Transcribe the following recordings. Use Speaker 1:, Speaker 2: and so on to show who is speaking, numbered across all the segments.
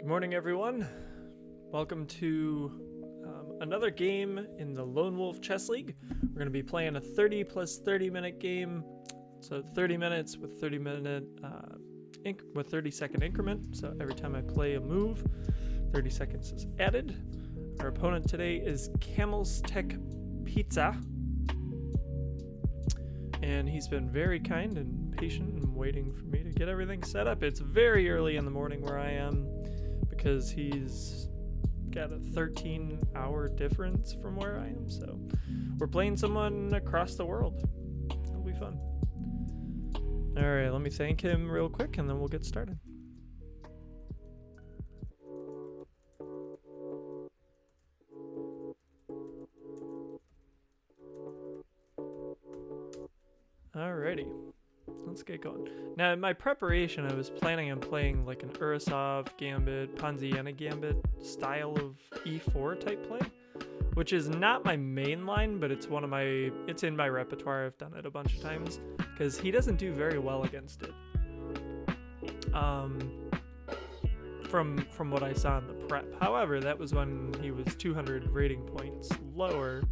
Speaker 1: Good morning, everyone. Welcome to another game in the Lone Wolf Chess League. We're going to be playing a 30 plus 30 minute game. So 30 minutes with 30-second increment. So every time I play a move, 30 seconds is added. Our opponent today is kamelstekspizza. And he's been very kind and patient and waiting for me to get everything set up. It's very early in the morning where I am because he's got a 13-hour difference from where I am. So we're playing someone across the world. It'll be fun. All right, let me thank him real quick and then we'll get started. Alrighty, let's get going. Now, in my preparation, I was planning on playing like an Urasov gambit, Ponziana gambit style of e4 type play, which is not my main line, but it's it's in my repertoire. I've done it a bunch of times because he doesn't do very well against it. From what I saw in the prep. However, that was when he was 200 rating points lower.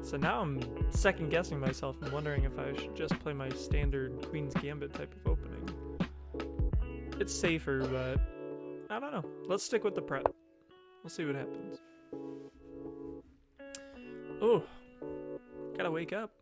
Speaker 1: So now I'm second guessing myself and wondering if I should just play my standard Queen's Gambit type of opening. It's safer, but I don't know. Let's stick with the prep. We'll see what happens. Oh, gotta wake up.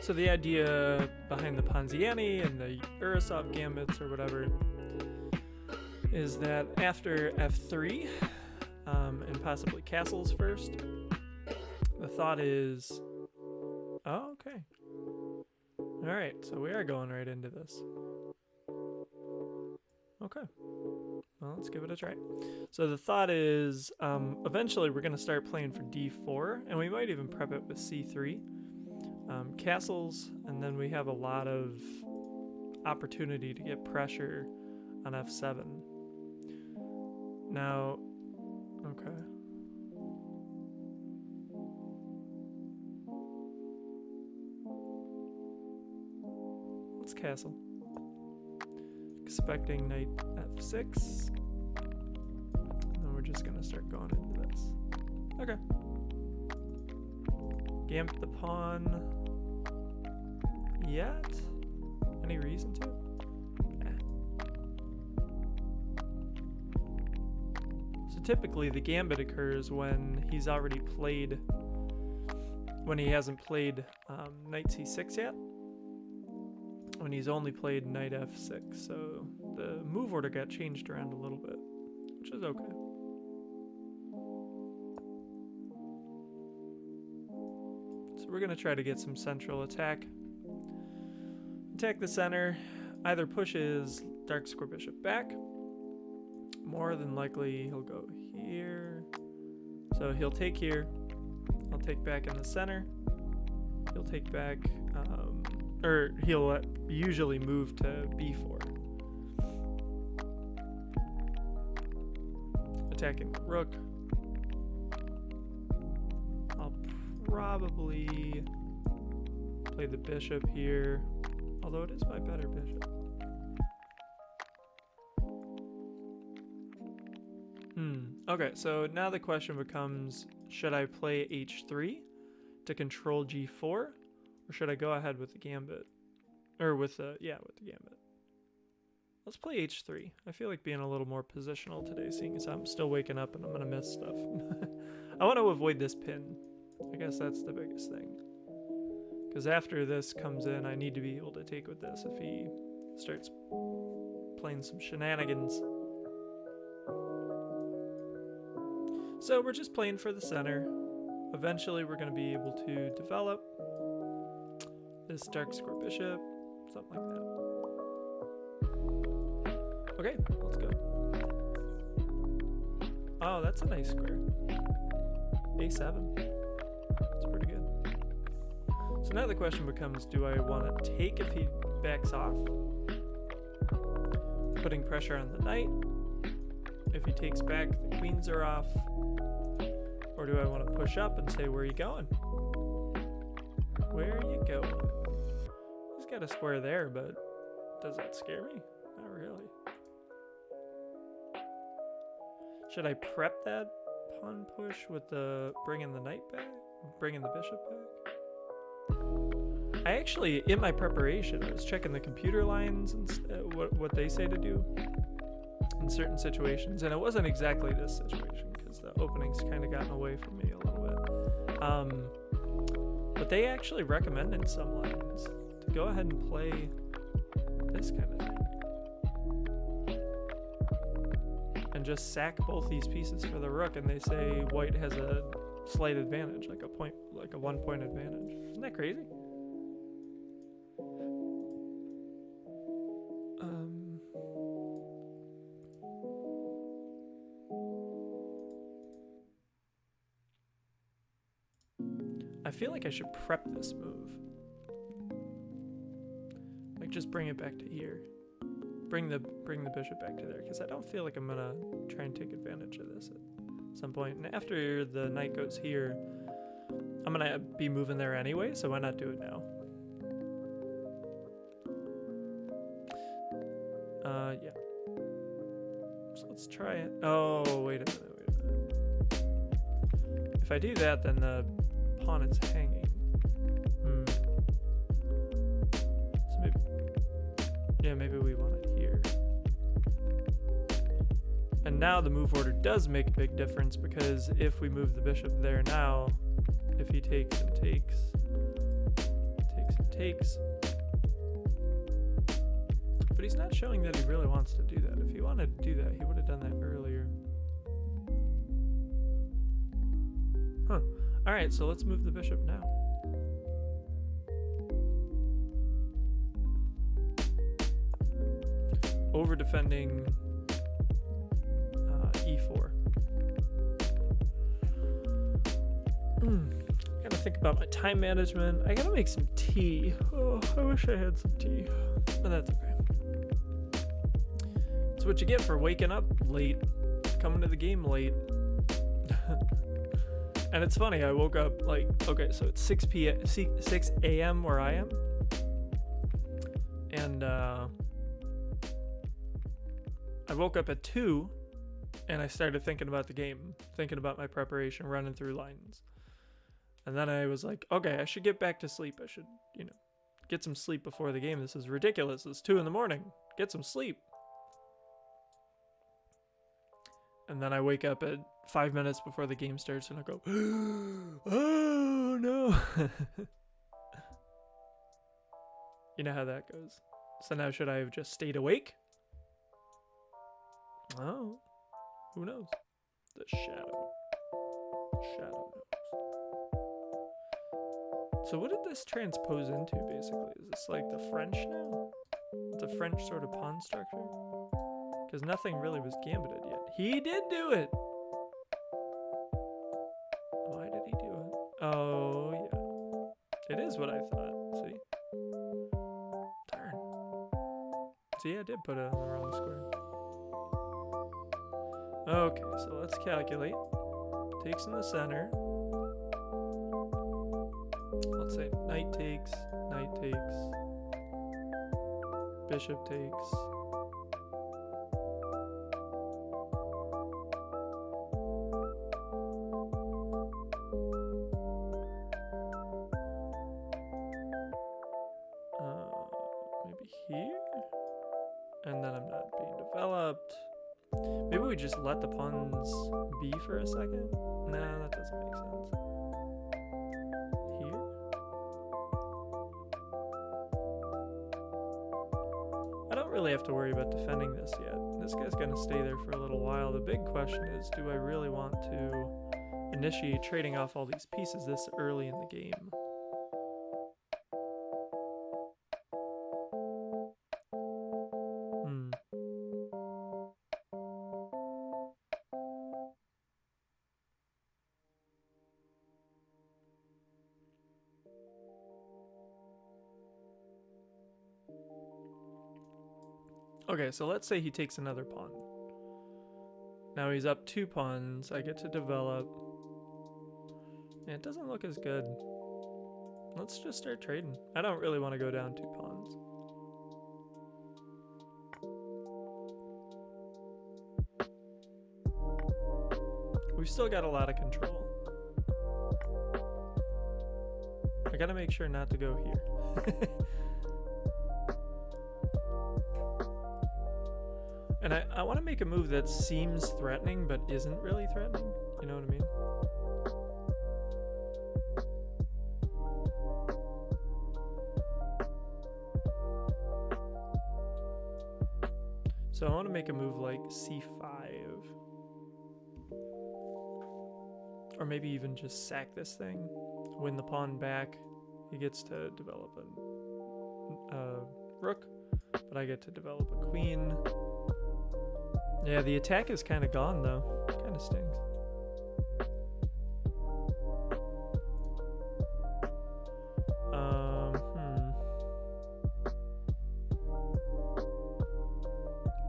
Speaker 1: So the idea behind the Ponziani and the Urasov gambits or whatever is that after f3 and possibly castles first, the thought is, oh, okay. All right, so we are going right into this. Okay, well, let's give it a try. So the thought is eventually we're going to start playing for d4, and we might even prep it with c3. Castles, and then we have a lot of opportunity to get pressure on f7. Now, okay. Let's castle. Expecting knight f6. And then we're just gonna start going into this. Okay. Gambit the pawn. Yet? Any reason to? So typically the gambit occurs when he hasn't played knight c6 yet. When he's only played knight f6. So the move order got changed around a little bit, which is okay. So we're gonna try to get some central attack. Attack the center, either pushes dark square bishop back. More than likely he'll go here. So he'll take here. I'll take back in the center. He'll take back, or he'll usually move to b4. Attacking the rook. I'll probably play the bishop here. Although it is my better bishop. Okay, so now the question becomes, should I play h3 to control g4? Or should I go ahead with the gambit? Or with the gambit. Let's play h3. I feel like being a little more positional today, seeing as I'm still waking up and I'm going to miss stuff. I want to avoid this pin. I guess that's the biggest thing. Because after this comes in, I need to be able to take with this if he starts playing some shenanigans. So we're just playing for the center. Eventually we're going to be able to develop this dark square bishop, something like that. Okay, let's go. Oh, that's a nice square. A7. That's pretty good. So now the question becomes, do I want to take if he backs off? Putting pressure on the knight. If he takes back, the queens are off. Or do I want to push up and say, where are you going? Where are you going? He's got a square there, but does that scare me? Not really. Should I prep that pawn push with the bringing the knight back? Bringing the bishop back? I actually, in my preparation, I was checking the computer lines and what they say to do in certain situations, and it wasn't exactly this situation because the opening's kind of gotten away from me a little bit. But they actually recommend in some lines to go ahead and play this kind of thing and just sack both these pieces for the rook, and they say white has a slight advantage, like a 1 point advantage. Isn't that crazy? I feel like I should prep this move. Like just bring it back to here. Bring the bishop back to there, because I don't feel like I'm gonna try and take advantage of this at some point. And after the knight goes here, I'm gonna be moving there anyway, so why not do it now? Yeah. So let's try it. Oh, wait a minute. If I do that, then the pawn is hanging. So maybe we want it here. And now the move order does make a big difference, because if we move the bishop there now, if he takes and takes, but he's not showing that he really wants to do that. If he wanted to do that, he would have done that earlier. Huh. Alright, so let's move the bishop now. Over defending e4. Gotta think about my time management. I gotta make some tea. Oh, I wish I had some tea, but that's okay. That's what you get for waking up late, coming to the game late. And it's funny, I woke up like, okay, so it's 6 a.m. where I am. And I woke up at 2 and I started thinking about the game, thinking about my preparation, running through lines. And then I was like, okay, I should get back to sleep. I should, get some sleep before the game. This is ridiculous. It's 2 in the morning. Get some sleep. And then I wake up at 5 minutes before the game starts and I go, oh no. You know how that goes. So now should I have just stayed awake? Oh, who knows? The shadow. Shadow knows. So what did this transpose into, basically? Is this like the French now? It's a French sort of pawn structure? Because nothing really was gambited yet. He did do it! Why did he do it? Oh, yeah. It is what I thought. See? Darn. See, I did put it on the wrong square. Okay, so let's calculate. Takes in the center. Let's say knight takes, bishop takes. Maybe here? And then I'm not being developed. Maybe we just let the pawns be for a second? No, that doesn't make sense. Here? I don't really have to worry about defending this yet. This guy's gonna stay there for a little while. The big question is, do I really want to initiate trading off all these pieces this early in the game? Okay, so let's say he takes another pawn. Now he's up 2 pawns. I get to develop. And it doesn't look as good. Let's just start trading. I don't really want to go down 2 pawns. We've still got a lot of control. I gotta make sure not to go here. And I want to make a move that seems threatening but isn't really threatening. You know what I mean? So I want to make a move like c5. Or maybe even just sack this thing, win the pawn back. He gets to develop a rook, but I get to develop a queen. Yeah, the attack is kind of gone though. Kind of stings.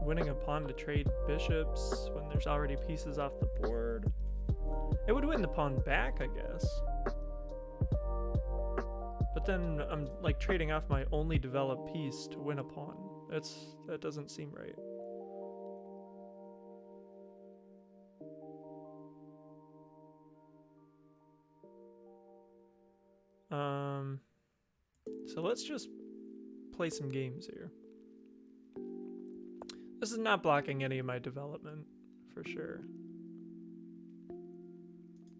Speaker 1: Winning a pawn to trade bishops when there's already pieces off the board. It would win the pawn back, I guess. But then I'm like trading off my only developed piece to win a pawn. That doesn't seem right. So let's just play some games here. This is not blocking any of my development, for sure.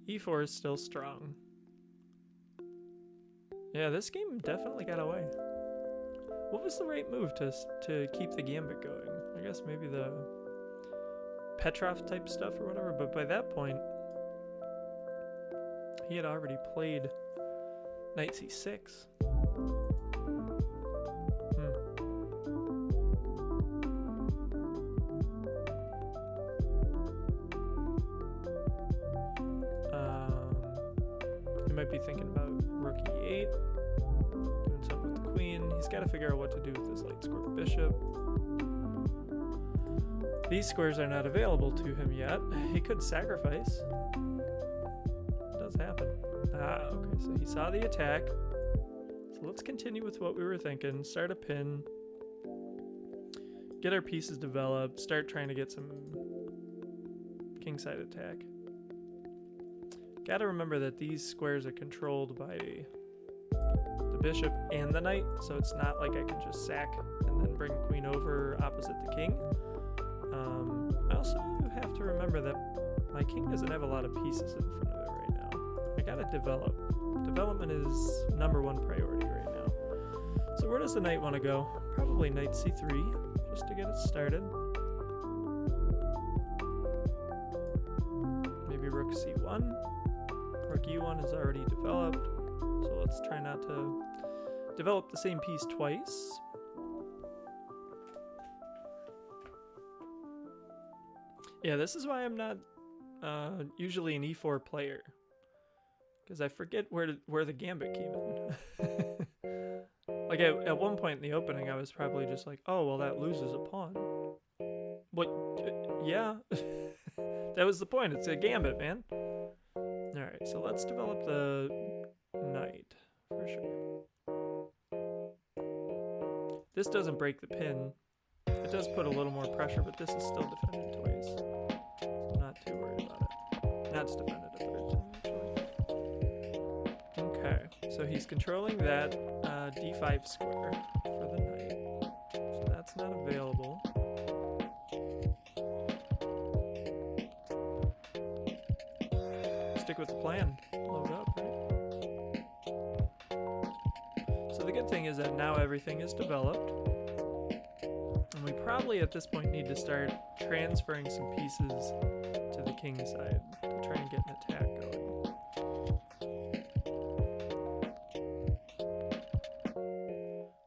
Speaker 1: E4 is still strong. Yeah, this game definitely got away. What was the right move to keep the gambit going? I guess maybe the Petrov type stuff or whatever, but by that point, he had already played knight c6. He might be thinking about rook e8, doing something with the queen. He's got to figure out what to do with his light square bishop. These squares are not available to him yet. He could sacrifice. It does happen. Okay, so he saw the attack. So let's continue with what we were thinking. Start a pin. Get our pieces developed. Start trying to get some kingside attack. Gotta remember that these squares are controlled by the bishop and the knight, so it's not like I can just sack and then bring queen over opposite the king. I also have to remember that my king doesn't have a lot of pieces in front of it right now. I gotta develop. Development is #1 priority right now. So where does the knight want to go? Probably knight c3, just to get it started. Maybe rook c1. Rook e1 is already developed, so let's try not to develop the same piece twice. Yeah, this is why I'm not usually an e4 player, because I forget where the gambit came in. Like at one point in the opening, I was probably just like, oh, well, that loses a pawn. What? Yeah, that was the point. It's a gambit, man. All right, so let's develop the knight for sure. This doesn't break the pin. It does put a little more pressure, but this is still defended twice. So I'm not too worried about it. Now it's defended a third time, actually. Okay, so he's controlling that d5 square for the knight. So that's not available. Stick with the plan. Load up, right? So the good thing is that now everything is developed. And we probably at this point need to start transferring some pieces to the king side to try and get an attack going.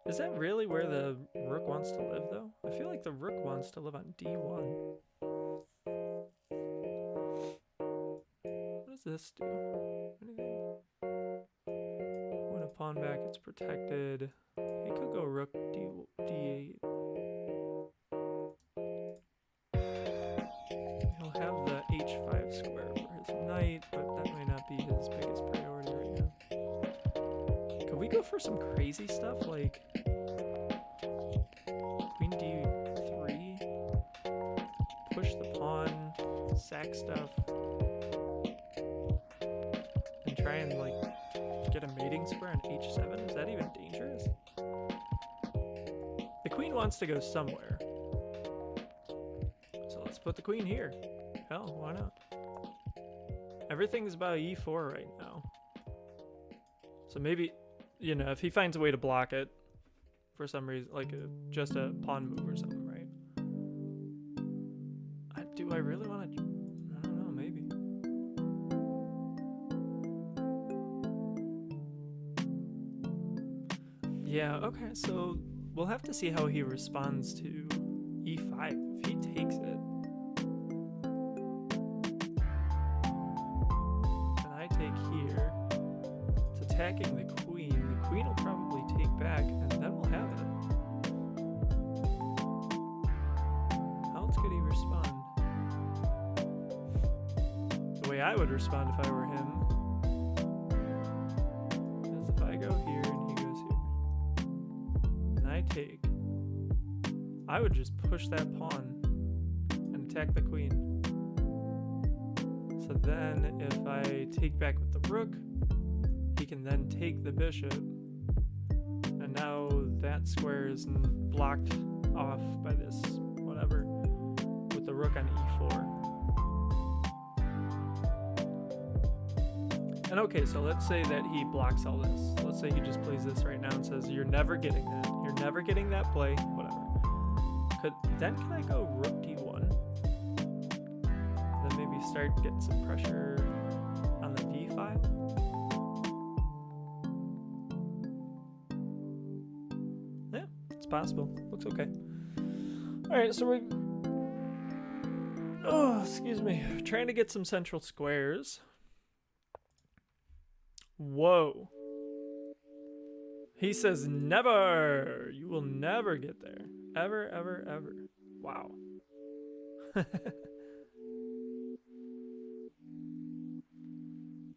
Speaker 1: Is that really where the rook wants to live, though? I feel like the rook wants to live on d1. What does this do? Anything? When a pawn back, it's protected. He could go rook d8. for some crazy stuff like queen d3, push the pawn, sack stuff, and try and like get a mating square on h7? Is that even dangerous? The queen wants to go somewhere. So let's put the queen here. Hell, why not? Everything's about e4 right now. So maybe, you know, if he finds a way to block it for some reason, like just a pawn move or something, right? Do I really want to? I don't know, maybe. Yeah, okay, so we'll have to see how he responds to e5 if he takes it. And I take here. It's attacking the queen. The queen will probably take back, and then we'll have it. How else could he respond? The way I would respond if I were him is if I go here and he goes here. And I take. I would just push that pawn and attack the queen. So then if I take back with the rook, he can then take the bishop. And now that square is blocked off by this whatever with the rook on e4. And okay, so let's say that he blocks all this. Let's say he just plays this right now and says, you're never getting that. You're never getting that play, whatever. Then can I go rook d1? Then maybe start getting some pressure on the d file? Yeah, it's possible. Looks okay. Alright, so we're... Oh, excuse me. Trying to get some central squares. Whoa. He says never! You will never get there. Ever, ever, ever. Wow.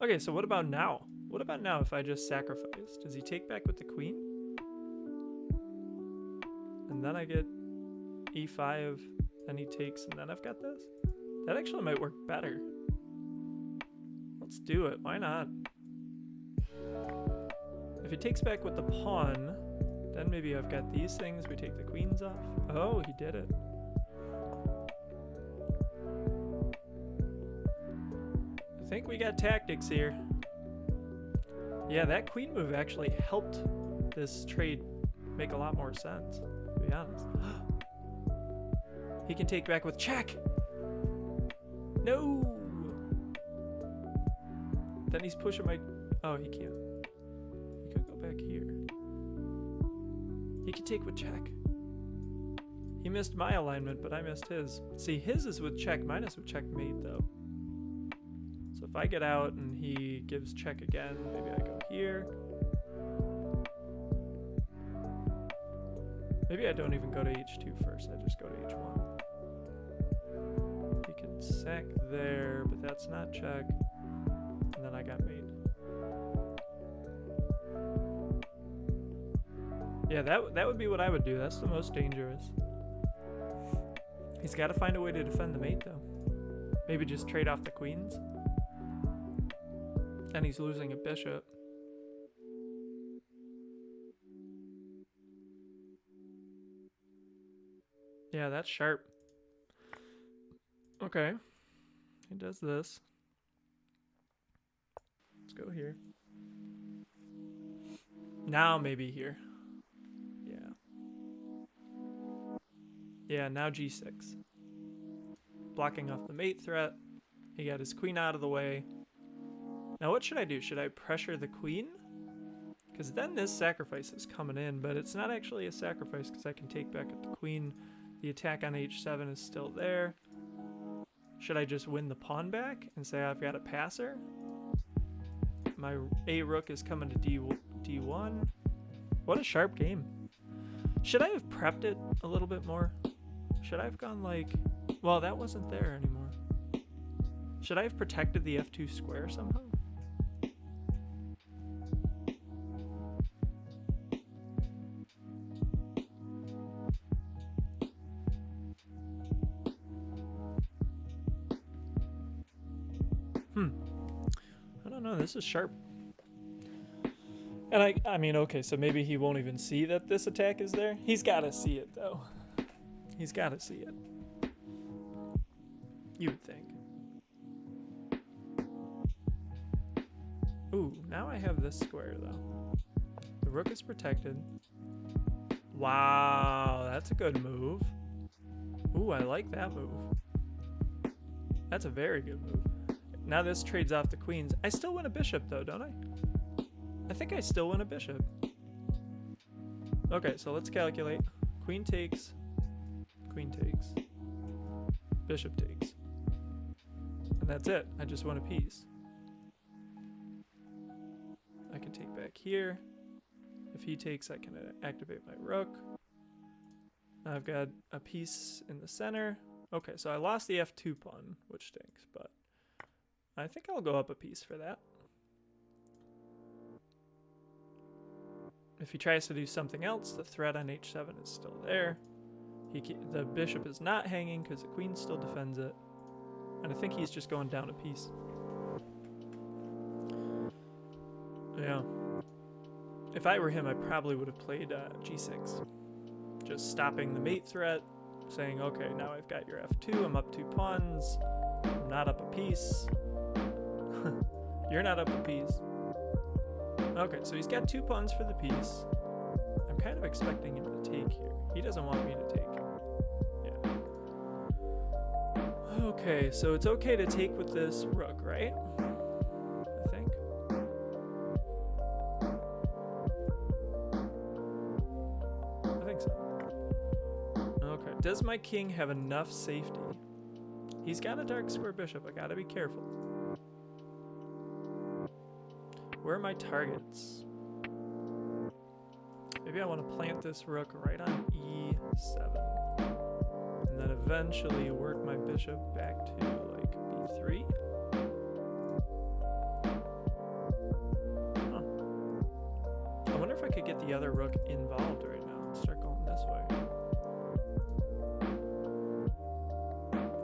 Speaker 1: Okay, so what about now? What about now if I just sacrifice? Does he take back with the queen? And then I get e5, then he takes, and then I've got this? That actually might work better. Let's do it. Why not? If he takes back with the pawn, then maybe I've got these things. We take the queens off. Oh, he did it. I think we got tactics here. Yeah, that queen move actually helped this trade make a lot more sense, to be honest. He can take back with check. No. Then he's pushing my... Oh, he can't. He could go back here. He could take with check. He missed my alignment, but I missed his. See, his is with check. Mine is with checkmate, though. So if I get out and he gives check again, maybe I go here. Maybe I don't even go to h2 first. I just go to h1. He could sack there, but that's not check. And then I got mate. Yeah, that would be what I would do. That's the most dangerous. He's got to find a way to defend the mate, though. Maybe just trade off the queens. And he's losing a bishop. Yeah, that's sharp. Okay. He does this. Let's go here. Now maybe here. Yeah, now g6. Blocking off the mate threat. He got his queen out of the way. Now what should I do? Should I pressure the queen? Because then this sacrifice is coming in, but it's not actually a sacrifice because I can take back at the queen. The attack on h7 is still there. Should I just win the pawn back and say I've got a passer? My a rook is coming to d1. What a sharp game. Should I have prepped it a little bit more? Should I have gone like... Well, that wasn't there anymore. Should I have protected the f2 square somehow? I don't know. This is sharp. And I mean, okay, so maybe he won't even see that this attack is there. He's got to see it, though. He's got to see it. You would think. Ooh, now I have this square, though. The rook is protected. Wow, that's a good move. Ooh, I like that move. That's a very good move. Now this trades off the queens. I still win a bishop, though, don't I? I think I still win a bishop. Okay, so let's calculate. Queen takes. Queen takes. Bishop takes. And that's it. I just won a piece. I can take back here. If he takes, I can activate my rook. I've got a piece in the center. Okay, so I lost the f2 pawn, which stinks, but I think I'll go up a piece for that. If he tries to do something else, the threat on h7 is still there. The bishop is not hanging because the queen still defends it. And I think he's just going down a piece. Yeah. If I were him, I probably would have played g6. Just stopping the mate threat, saying, okay, now I've got your f2, I'm up 2 pawns, I'm not up a piece. You're not up a piece. Okay, so he's got 2 pawns for the piece. I'm kind of expecting him to take here. He doesn't want me to take. Yeah. Okay, so it's okay to take with this rook, right? I think. I think so. Okay, does my king have enough safety? He's got a dark square bishop. I gotta be careful. Where are my targets? Maybe I want to plant this rook right on e7. And then eventually work my bishop back to like b3. Huh. I wonder if I could get the other rook involved right now and start going this way.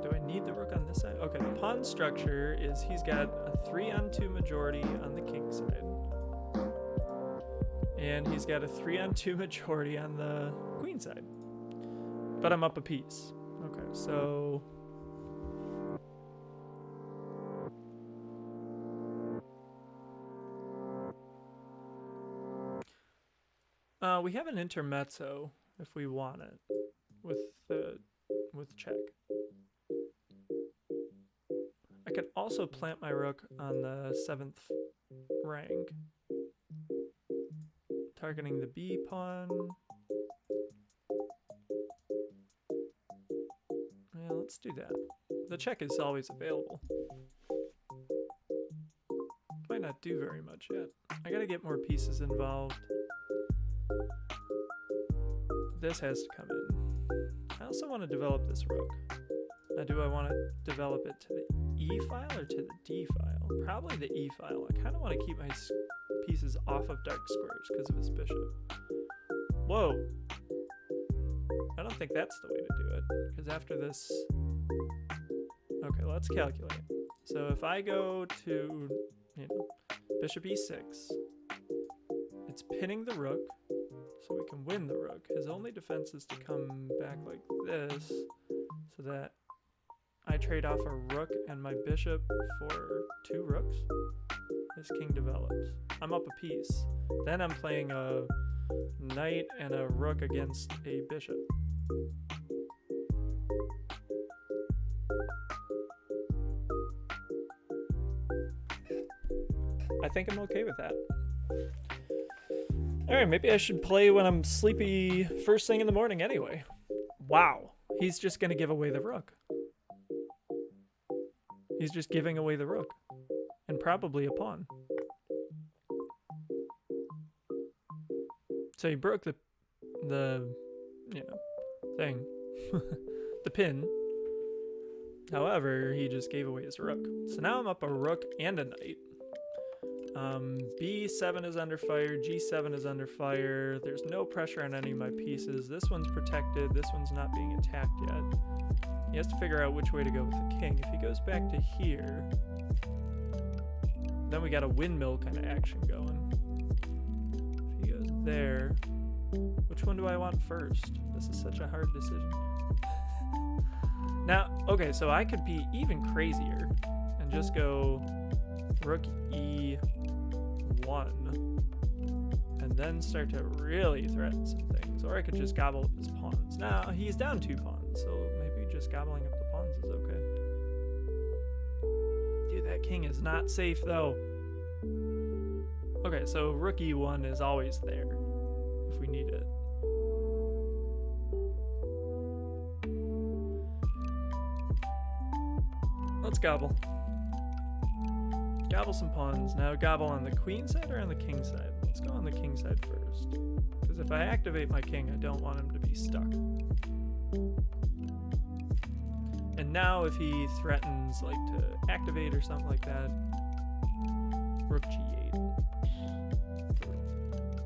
Speaker 1: Do I need the rook on this side? Okay, the pawn structure is he's got a 3-on-2 majority on the king side. And he's got a 3-on-2 majority on the queen side. But I'm up a piece. Okay, so... we have an intermezzo if we want it with check. I could also plant my rook on the 7th rank, targeting the b pawn. Yeah, let's do that. The check is always available. Might not do very much yet. I gotta get more pieces involved. This has to come in. I also want to develop this rook. Now, do I want to develop it to the E file or to the D file? Probably the E file. I kind of want to keep my pieces off of dark squares because of his bishop. Whoa! I don't think that's the way to do it, because after this... Okay, let's calculate. So if I go to, bishop e6, it's pinning the rook, so we can win the rook. His only defense is to come back like this, so that I trade off a rook and my bishop for 2 rooks. His king develops. I'm up a piece. Then I'm playing a knight and a rook against a bishop. I think I'm okay with that. Alright, maybe I should play when I'm sleepy first thing in the morning anyway. Wow, he's just gonna give away the rook. He's just giving away the rook. And probably a pawn. So he broke the thing. The pin. However, he just gave away his rook. So now I'm up a rook and a knight. B7 is under fire, G7 is under fire. There's no pressure on any of my pieces. This one's protected, this one's not being attacked yet. He has to figure out which way to go with the king. If he goes back to here, then we got a windmill kind of action going. If he goes there, which one do I want first? This is such a hard decision. Now, okay, so I could be even crazier and just go rook E1 and then start to really threaten some things. Or I could just gobble up his pawns. Now, he's down 2 pawns, so maybe just gobbling up the pawns is okay. Dude, that king is not safe, though. Okay, so rook E1 is always there if we need it. Let's gobble. Gobble some pawns. Now gobble on the queen side or on the king side? Let's go on the king side first. Because if I activate my king, I don't want him to be stuck. And now if he threatens like to activate or something like that, rook G8.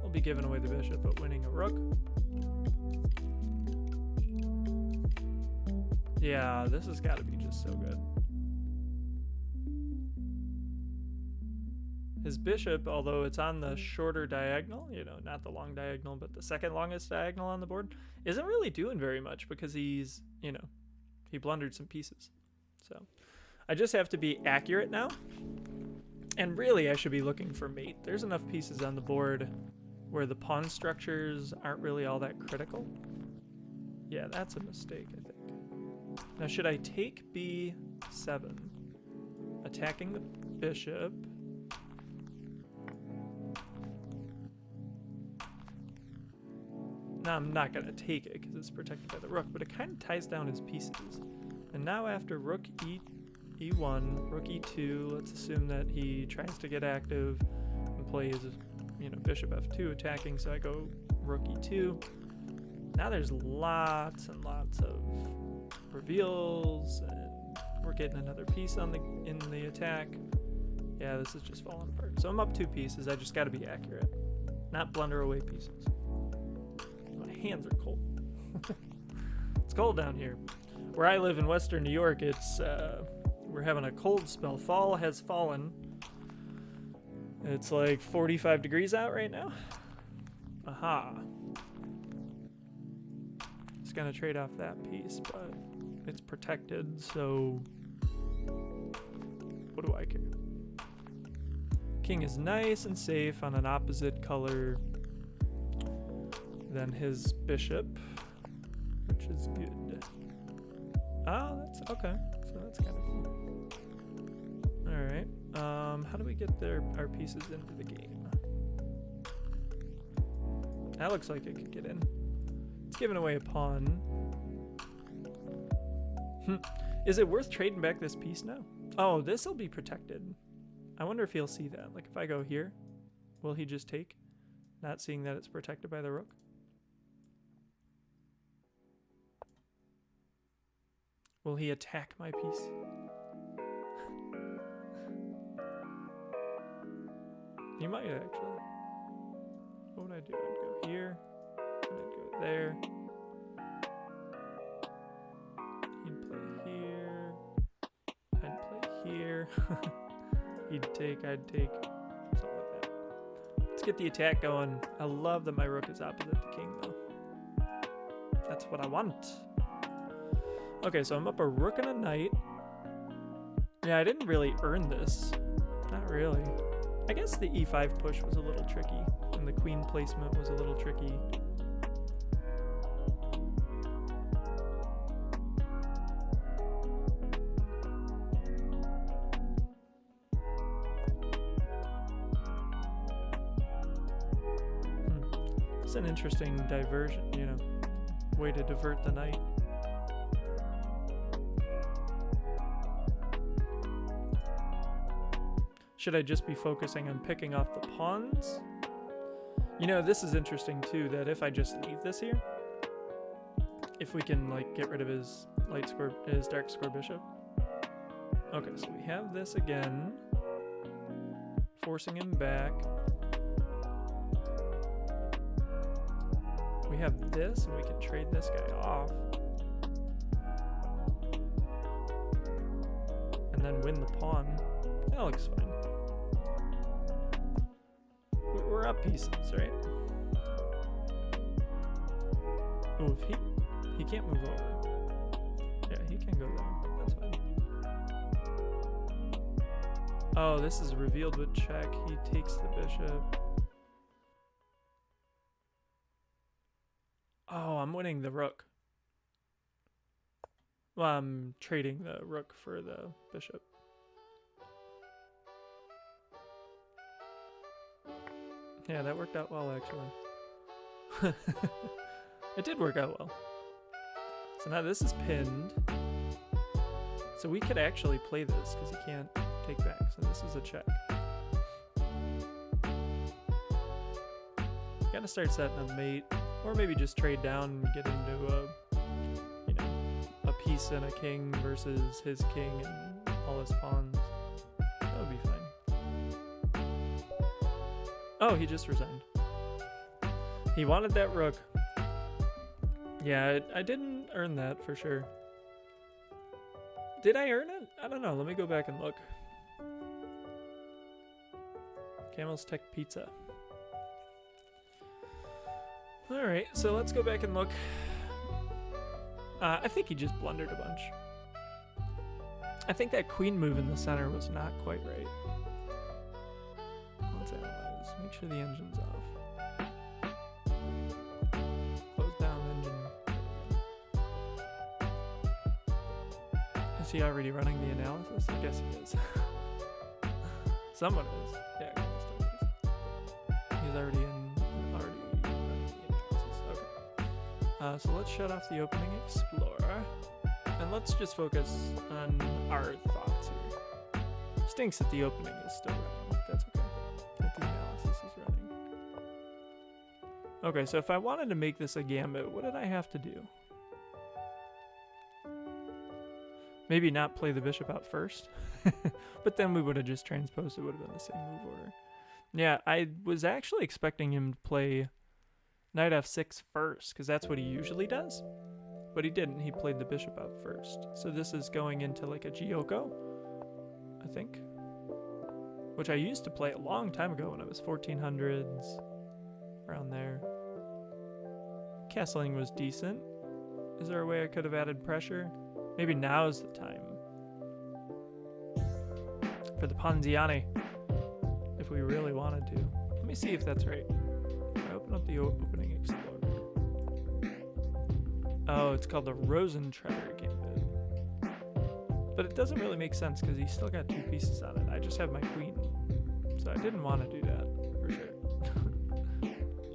Speaker 1: I'll be giving away the bishop, but winning a rook. Yeah, this has got to be just so good. His bishop, although it's on the shorter diagonal, you know, not the long diagonal, but the second longest diagonal on the board, isn't really doing very much because he's, you know, he blundered some pieces. So I just have to be accurate now. And really, I should be looking for mate. There's enough pieces on the board where the pawn structures aren't really all that critical. Yeah, that's a mistake, I think. Now, should I take B7, attacking the bishop? Now, I'm not going to take it because it's protected by the rook, but it kind of ties down his pieces. And now after rook E1, rook E2, let's assume that he tries to get active and plays, you know, bishop F2 attacking, so I go rook E2. Now there's lots and lots of reveals, and we're getting another piece on in the attack. Yeah, this is just falling apart. So I'm up 2 pieces. I just got to be accurate, not blunder away pieces. My hands are cold. It's cold down here. Where I live in Western New York, it's we're having a cold spell. Fall has fallen. It's like 45 degrees out right now. Aha. It's gonna trade off that piece, but it's protected, so what do I care? King is nice and safe on an opposite color than his bishop, which is good. Oh, that's okay. So that's kind of cool. All right. How do we get our pieces into the game? That looks like it could get in. It's giving away a pawn. Is it worth trading back this piece now? Oh, this will be protected. I wonder if he'll see that. Like if I go here, will he just take? Not seeing that it's protected by the rook? Will he attack my piece? He might actually. What would I do? I'd go here, and I'd go there. He'd play here. I'd play here. He'd take, I'd take. Something like that. Let's get the attack going. I love that my rook is opposite the king, though. That's what I want. Okay, so I'm up a rook and a knight. Yeah, I didn't really earn this. Not really. I guess the e5 push was a little tricky, and the queen placement was a little tricky. It's an interesting diversion, you know, way to divert the knight. Should I just be focusing on picking off the pawns? You know, this is interesting too, that if I just leave this here, if we can like get rid of his dark square bishop. Okay, so we have this again. forcing him back. We have this, and we can trade this guy off. And then win the pawn. That looks fine. We're up pieces, right? Oh, if he can't move over. Yeah, he can go there. That's fine. Oh, this is revealed with check. He takes the bishop. Oh, I'm winning the rook. Well, I'm trading the rook for the bishop. Yeah, that worked out well, actually. It did work out well. So now this is pinned. So we could actually play this because he can't take back. So this is a check. Gotta start setting a mate, or maybe just trade down and get into a, you know, a piece and a king versus his king and all his pawns. That would be fine. Oh, he just resigned. He wanted that rook. Yeah, I didn't earn that for sure. Did I earn it? I don't know. Let me go back and look. Kamelstekspizza. Alright, so let's go back and look. I think he just blundered a bunch. I think that queen move in the center was not quite right. Let's analyze. Make sure the engine's off. Close down engine. Is he already running the analysis? I guess he is. Someone is. Yeah, I guess is. He's already running the analysis. Okay. So let's shut off the opening explorer. And let's just focus on our thoughts here. Stinks that the opening is still running. That's okay. That the analysis is running. Okay, so if I wanted to make this a gambit, what did I have to do? Maybe not play the bishop out first. But then we would have just transposed. It would have been the same move order. Yeah, I was actually expecting him to play knight f6 first, because that's what he usually does. But he didn't. He played the bishop out first. So this is going into like a Giocco, I think. Which I used to play a long time ago when I was 1400s. Around there. Castling was decent. Is there a way I could have added pressure? Maybe now's the time. For the Ponziani. If we really wanted to. Let me see if that's right. I open up the opening explorer. Oh, it's called the Rosentretter gambit. But it doesn't really make sense because he's still got two pieces on it. I just have my queen. So I didn't want to do that, for sure.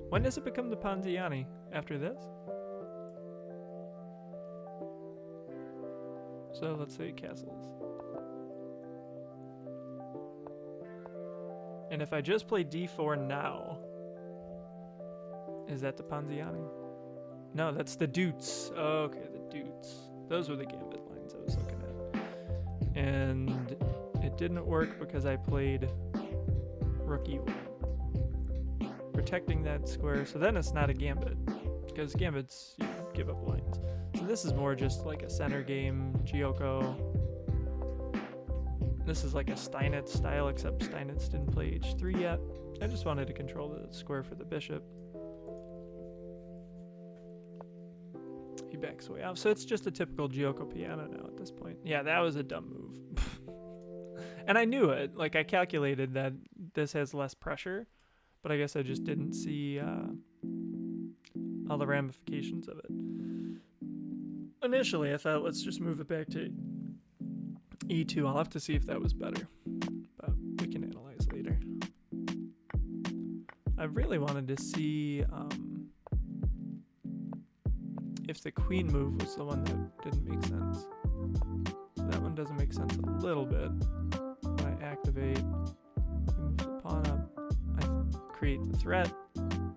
Speaker 1: When does it become the Ponziani? After this? So let's say castles. And if I just play d4 now, is that the Ponziani? No, that's the Dutes. Oh, okay, the Dutes. Those were the gambit lines I was looking at. And it didn't work because I played rook e1. Protecting that square. So then it's not a gambit. Because gambits, you give up lines. So this is more just like a center game, Giocco. This is like a Steinitz style, except Steinitz didn't play h3 yet. I just wanted to control the square for the bishop. He backs way off. So it's just a typical Giocco piano now at this point. Yeah, that was a dumb move. And I knew it. Like, I calculated that this has less pressure, but I guess I just didn't see all the ramifications of it. Initially, I thought, let's just move it back to e2. I'll have to see if that was better, but we can analyze later. I really wanted to see if the queen move was the one that didn't make sense. So that one doesn't make sense a little bit. When I activate, he moves the pawn up. I create the threat.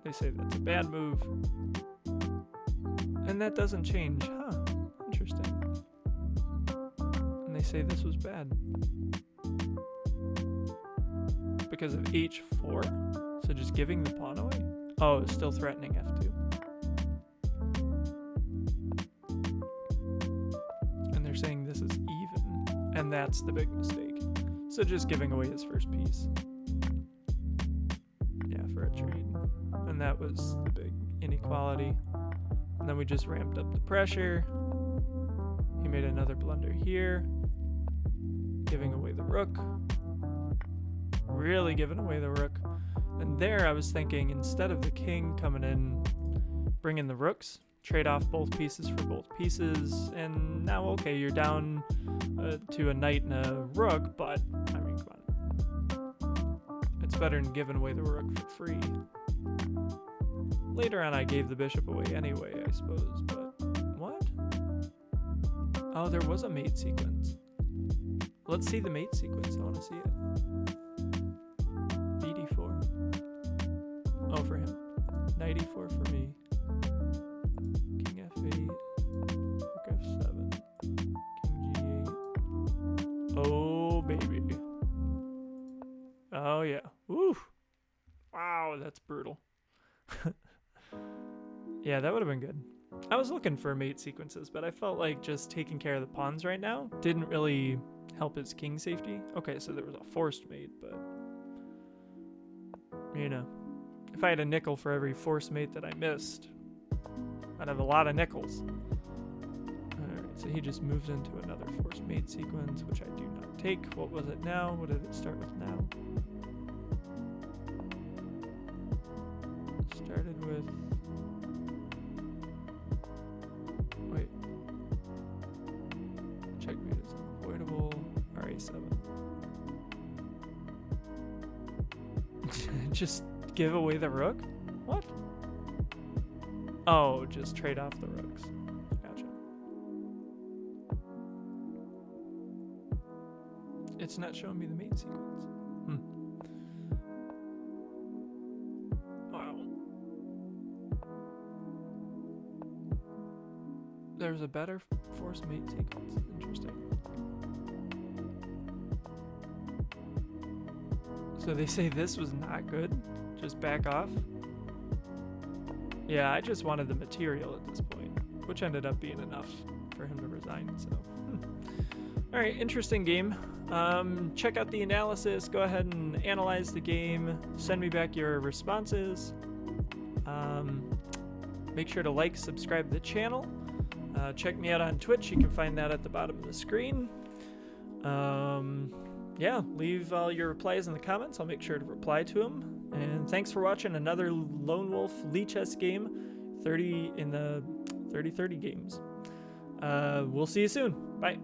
Speaker 1: They say that's a bad move. And that doesn't change. Huh. Interesting. And they say this was bad. because of h4. So just giving the pawn away. Oh, it's still threatening f2. And they're saying this is even, and that's the big mistake. So just giving away his first piece. Yeah, for a trade. And that was the big inequality. And then we just ramped up the pressure. He made another blunder here. Giving away the rook. Really giving away the rook. And there I was thinking, instead of the king coming in, bring in the rooks, trade off both pieces for both pieces, and now, okay, you're down to a knight and a rook, but, I mean, come on. It's better than giving away the rook for free. Later on, I gave the bishop away anyway, I suppose, but what? Oh, there was a mate sequence. Let's see the mate sequence. I want to see it. bd4. Oh, for him. Knight e4 for me. King f8. Rook f7. King g8. Oh, baby. Oh, yeah. Woo! Wow, that's brutal. Yeah, that would have been good. I was looking for mate sequences, but I felt like just taking care of the pawns right now didn't really help his king safety. Okay, so there was a forced mate, but you know, if I had a nickel for every forced mate that I missed, I'd have a lot of nickels. Alright, so he just moves into another forced mate sequence, which I do not take. What was it now? What did it start with now? Started with... Wait. Checkmate is unavoidable. RA7. Just give away the rook? What? Oh, just trade off the rooks. Gotcha. It's not showing me the mate sequence. Wow. There's a better forced mate sequence. Interesting. So they say this was not good? Just back off? Yeah, I just wanted the material at this point, which ended up being enough for him to resign, so. Alright, interesting game. Check out the analysis, go ahead and analyze the game, send me back your responses. Make sure to like, subscribe to the channel. Check me out on Twitch, you can find that at the bottom of the screen. Yeah, leave all your replies in the comments. I'll make sure to reply to them. And thanks for watching another Lone Wolf Lichess game, 30 in the 30-30 games. We'll see you soon. Bye.